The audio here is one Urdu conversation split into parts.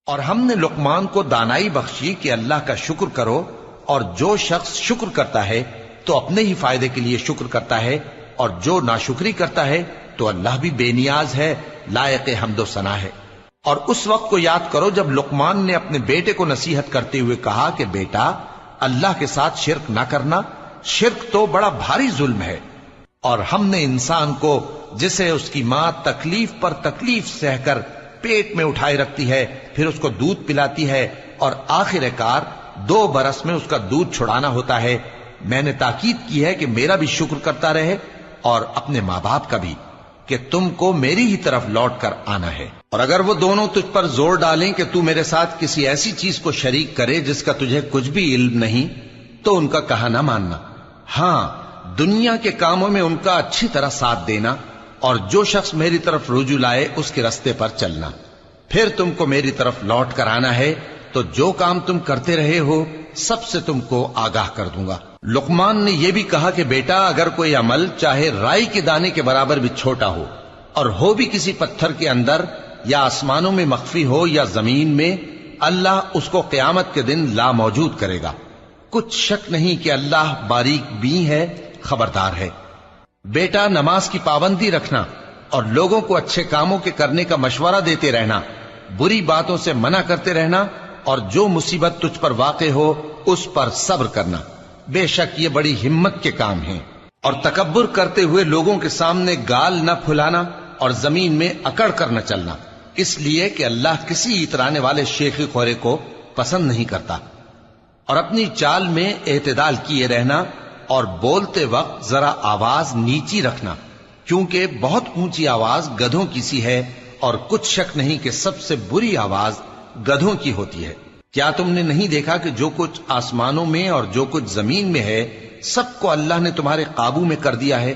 اور ہم نے لقمان کو دانائی بخشی کہ اللہ کا شکر کرو، اور جو شخص شکر کرتا ہے تو اپنے ہی فائدے کے لیے شکر کرتا ہے، اور جو ناشکری کرتا ہے تو اللہ بھی بے نیاز ہے، لائق حمد و ثنا ہے۔ اور اس وقت کو یاد کرو جب لقمان نے اپنے بیٹے کو نصیحت کرتے ہوئے کہا کہ بیٹا، اللہ کے ساتھ شرک نہ کرنا، شرک تو بڑا بھاری ظلم ہے۔ اور ہم نے انسان کو جسے اس کی ماں تکلیف پر تکلیف سہ کر پیٹ میں اٹھائے رکھتی ہے، پھر اس کو دودھ پلاتی ہے، اور آخر کار 2 برس میں اس کا دودھ چھڑانا ہوتا ہے، میں نے تاکید کی ہے کہ میرا بھی شکر کرتا رہے اور اپنے ماں باپ کا بھی، کہ تم کو میری ہی طرف لوٹ کر آنا ہے۔ اور اگر وہ دونوں تجھ پر زور ڈالیں کہ تو میرے ساتھ کسی ایسی چیز کو شریک کرے جس کا تجھے کچھ بھی علم نہیں، تو ان کا کہا نہ ماننا، ہاں دنیا کے کاموں میں ان کا اچھی طرح ساتھ دینا، اور جو شخص میری طرف رجوع لائے اس کے رستے پر چلنا، پھر تم کو میری طرف لوٹ کر آنا ہے، تو جو کام تم کرتے رہے ہو سب سے تم کو آگاہ کر دوں گا۔ لقمان نے یہ بھی کہا کہ بیٹا، اگر کوئی عمل چاہے رائی کے دانے کے برابر بھی چھوٹا ہو، اور ہو بھی کسی پتھر کے اندر یا آسمانوں میں مخفی ہو یا زمین میں، اللہ اس کو قیامت کے دن لا موجود کرے گا۔ کچھ شک نہیں کہ اللہ باریک بین ہے، خبردار ہے۔ بیٹا، نماز کی پابندی رکھنا اور لوگوں کو اچھے کاموں کے کرنے کا مشورہ دیتے رہنا، بری باتوں سے منع کرتے رہنا، اور جو مصیبت تجھ پر واقع ہو اس پر صبر کرنا، بے شک یہ بڑی ہمت کے کام ہیں۔ اور تکبر کرتے ہوئے لوگوں کے سامنے گال نہ پھلانا اور زمین میں اکڑ کر نہ چلنا، اس لیے کہ اللہ کسی اترانے والے شیخی خورے کو پسند نہیں کرتا۔ اور اپنی چال میں اعتدال کیے رہنا، اور بولتے وقت ذرا آواز نیچی رکھنا، کیونکہ بہت اونچی آواز گدھوں کی سی ہے، اور کچھ شک نہیں کہ سب سے بری آواز گدھوں کی ہوتی ہے۔ کیا تم نے نہیں دیکھا کہ جو کچھ آسمانوں میں اور جو کچھ زمین میں ہے سب کو اللہ نے تمہارے قابو میں کر دیا ہے،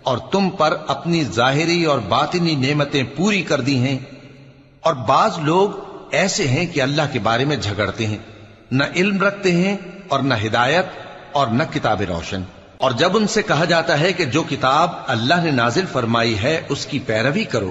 اور تم پر اپنی ظاہری اور باطنی نعمتیں پوری کر دی ہیں۔ اور بعض لوگ ایسے ہیں کہ اللہ کے بارے میں جھگڑتے ہیں، نہ علم رکھتے ہیں اور نہ ہدایت اور نہ کتاب روشن۔ اور جب ان سے کہا جاتا ہے کہ جو کتاب اللہ نے نازل فرمائی ہے اس کی پیروی کرو،